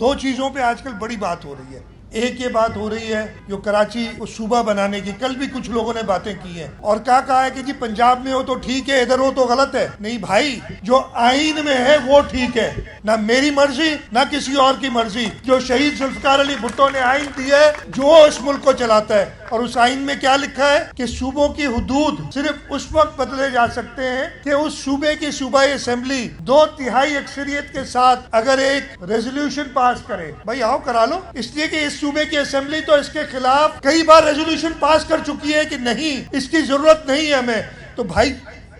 دو چیزوں پہ آج کل بڑی بات ہو رہی ہے. ایک یہ بات ہو رہی ہے جو کراچی کو صوبہ بنانے کی، کل بھی کچھ لوگوں نے باتیں کی ہیں اور کہا ہے کہ جی پنجاب میں ہو تو ٹھیک ہے، ادھر ہو تو غلط ہے. نہیں بھائی، جو آئین میں ہے وہ ٹھیک ہے، نہ میری مرضی نہ کسی اور کی مرضی. جو شہید ذوالفقار علی بھٹو نے آئین دیا ہے جو اس ملک کو چلاتا ہے، اور اس آئین میں کیا لکھا ہے کہ صوبوں کی حدود صرف اس وقت بدلے جا سکتے ہیں کہ اس صوبے کی صوبائی اسمبلی 2/3 اکثریت کے ساتھ اگر ایک ریزولوشن پاس کرے. بھائی آؤ کرا لو، اس لیے کہ اس صوبے کی اسمبلی تو اس کے خلاف کئی بار ریزولوشن پاس کر چکی ہے کہ نہیں، اس کی ضرورت نہیں ہے ہمیں. تو بھائی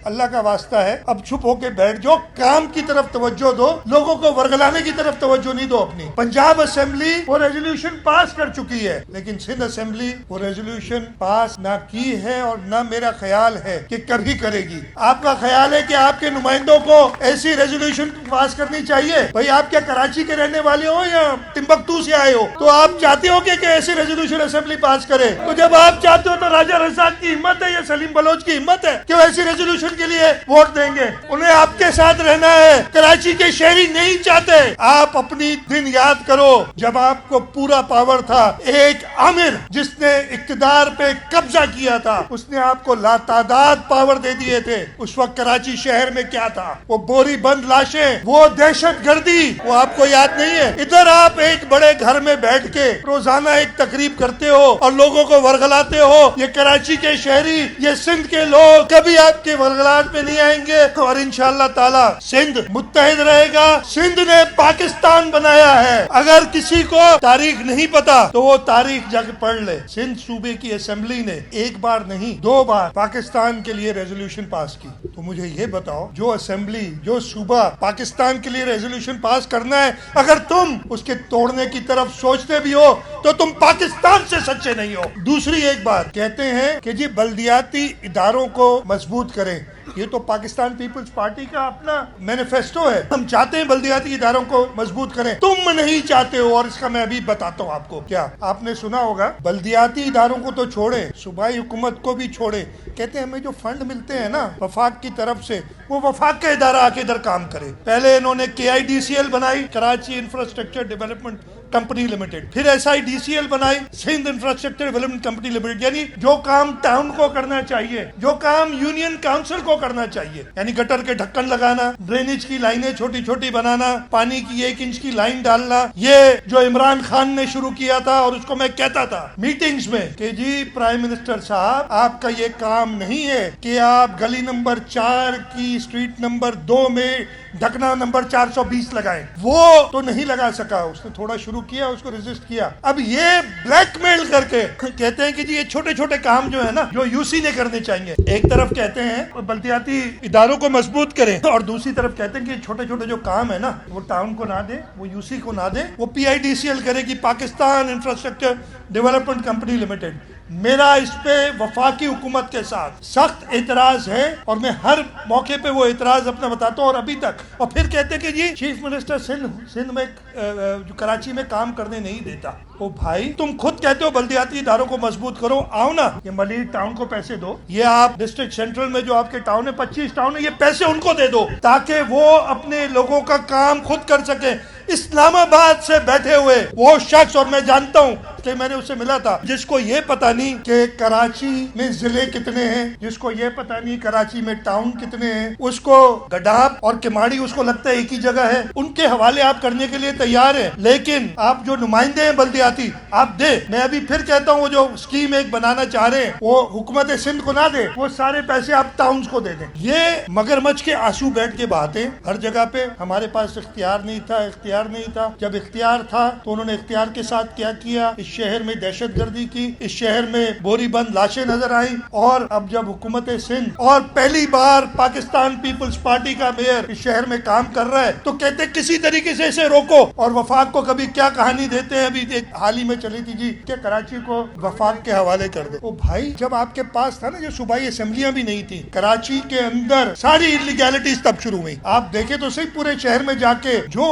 اللہ کا واسطہ ہے، اب چھپ ہو کے بیٹھ جاؤ، کام کی طرف توجہ دو، لوگوں کو ورگلانے کی طرف توجہ نہیں دو اپنی. پنجاب اسمبلی وہ ریزولوشن پاس کر چکی ہے، لیکن سندھ اسمبلی وہ ریزولوشن پاس نہ کی ہے اور نہ میرا خیال ہے کہ کبھی کرے گی. آپ کا خیال ہے کہ آپ کے نمائندوں کو ایسی ریزولوشن پاس کرنی چاہیے؟ بھائی آپ کیا کراچی کے رہنے والے ہو یا ٹمبکتو سے آئے ہو؟ تو آپ چاہتے ہو کہ ایسی ریزولوشن اسمبلی پاس کرے؟ تو جب آپ چاہتے ہو تو راجہ رزاق کی ہمت ہے یا سلیم بلوچ کی ہمت ہے کہ وہ ایسی ریزولوشن کے لیے ووٹ دیں گے؟ انہیں آپ کے ساتھ رہنا ہے، کراچی کے شہری نہیں چاہتے. آپ اپنی دن یاد کرو جب آپ کو پورا پاور تھا. ایک عامر جس نے اقتدار پہ قبضہ کیا تھا، اس نے آپ کو لاتعداد پاور دے دیے تھے. اس وقت کراچی شہر میں کیا تھا؟ وہ بوری بند لاشیں، وہ دہشت گردی، وہ آپ کو یاد نہیں ہے؟ ادھر آپ ایک بڑے گھر میں بیٹھ کے روزانہ ایک تقریب کرتے ہو اور لوگوں کو ورگلاتے ہو. یہ کراچی کے شہری، یہ سندھ کے لوگ کبھی آپ کے ورگلاٹ میں نہیں آئیں گے، اور انشاءاللہ تعالی سندھ متحد رہے گا. سندھ نے پاکستان بنایا ہے. اگر کسی کو تاریخ نہیں پتا تو وہ تاریخ جا کے پڑھ لے. سندھ صوبے کی اسمبلی نے ایک بار نہیں 2 بار پاکستان کے لیے ریزولوشن پاس کی. تو مجھے یہ بتاؤ، جو اسمبلی، جو صوبہ پاکستان کے لیے ریزولوشن پاس کرنا ہے، اگر تم اس کے توڑنے کی طرف سوچتے بھی ہو تو تم پاکستان سے سچے نہیں ہو. دوسری ایک بات کہتے ہیں کہ جی بلدیاتی اداروں کو مضبوط کریں. یہ تو پاکستان پیپلز پارٹی کا اپنا مینیفیسٹو ہے. ہم چاہتے ہیں بلدیاتی اداروں کو مضبوط کریں، تم نہیں چاہتے ہو، اور اس کا میں ابھی بتاتا ہوں آپ کو. کیا آپ نے سنا ہوگا بلدیاتی اداروں کو تو چھوڑے، صوبائی حکومت کو بھی چھوڑے، کہتے ہیں ہمیں جو فنڈ ملتے ہیں نا وفاق کی طرف سے، وہ وفاق کا ادارہ آ کے ادھر کام کرے. پہلے انہوں نے KIDCL بنائی، Karachi infrastructure development company limited, پھر SIDCL بنائی، Sindh infrastructure development company limited. یعنی جو کام ٹاؤن کو کرنا چاہیے، جو کام یونین کاؤنسل کو کرنا چاہیے، یعنی گٹر کے ڈھکن لگانا، ڈرینیج کی لائنیں چھوٹی چھوٹی بنانا، پانی کی 1 انچ کی لائن ڈالنا، یہ جو عمران خان نے شروع کیا تھا. اور اس کو میں کہتا تھا میٹنگز میں کہ جی پرائم منسٹر صاحب، آپ کا یہ کام نہیں ہے کہ آپ گلی نمبر 4 کی اسٹریٹ نمبر 2 میں ڈھکنا نمبر 420 لگائیں. وہ تو نہیں لگا سکا، اس نے تھوڑا شروع کیا، اس کو ریزسٹ کیا. اب یہ بلیک میل کر کے کہتے ہیں کہ جی یہ چھوٹے چھوٹے کام جو ہے نا جو UC نے کرنے چاہیے. ایک طرف کہتے ہیں بلدیاتی اداروں کو مضبوط کریں، اور دوسری طرف کہتے ہیں کہ چھوٹے چھوٹے جو کام ہے نا وہ ٹاؤن کو نہ دے، وہ UC کو نہ دے، وہ PIDCL کرے گی، Pakistan infrastructure development company limited. میرا اس پہ وفاقی حکومت کے ساتھ سخت اعتراض ہے، اور میں ہر موقع پہ وہ اعتراض اپنا بتاتا ہوں، اور ابھی تک. اور پھر کہتے ہیں کہ جی چیف منسٹر سندھ میں جو کراچی میں کام کرنے نہیں دیتا. او بھائی، تم خود کہتے ہو بلدیاتی اداروں کو مضبوط کرو، آؤ نا یہ ملیر ٹاؤن کو پیسے دو، یہ آپ ڈسٹرکٹ سینٹرل میں جو آپ کے ٹاؤن ہے 25 ٹاؤن ہے، یہ پیسے ان کو دے دو تاکہ وہ اپنے لوگوں کا کام خود کر سکیں. اسلام آباد سے بیٹھے ہوئے وہ شخص، اور میں جانتا ہوں کہ میں نے اس سے ملا تھا، جس کو یہ پتا نہیں کہ کراچی میں ضلع کتنے ہیں، جس کو یہ پتا نہیں کراچی میں ٹاؤن کتنے ہیں، اس کو گڈاب اور کماڑی اس کو لگتا ہے ایک ہی جگہ ہے. ان کے حوالے آپ کرنے کے لیے تیار ہیں، لیکن آپ جو نمائندے ہیں بلدیاتی، آپ دے. میں ابھی پھر کہتا ہوں وہ جو اسکیم ایک بنانا چاہ رہے ہیں وہ حکومت سندھ کو نہ دے، وہ سارے پیسے آپ ٹاؤنز کو دے دیں. یہ مگرمچھ کے آنسو بیٹھ کے باتیں ہر جگہ پہ. ہمارے پاس اختیار نہیں تھا. جب اختیار تھا تو انہوں نے اختیار کے ساتھ کیا کیا؟ اس شہر میں دہشت گردی کی، اس شہر میں بوری بند لاشیں نظر آئیں. اور اب جب حکومت سندھ اور پہلی بار پاکستان پیپلز پارٹی کا میئر اس شہر میں کام کر رہا ہے تو کہتے کسی طریقے سے اسے روکو. اور وفاق کو کبھی کیا کہانی دیتے ہیں، ابھی ایک حال ہی میں چلی تھی جی کہ کراچی کو وفاق کے حوالے کر دو. او بھائی، جب آپ کے پاس تھا نا جو صوبائی اسمبلیاں بھی نہیں تھی، کراچی کے اندر ساری انلیگیلٹیز تب شروع ہوئی. آپ دیکھیں تو صحیح پورے شہر میں جا کے جو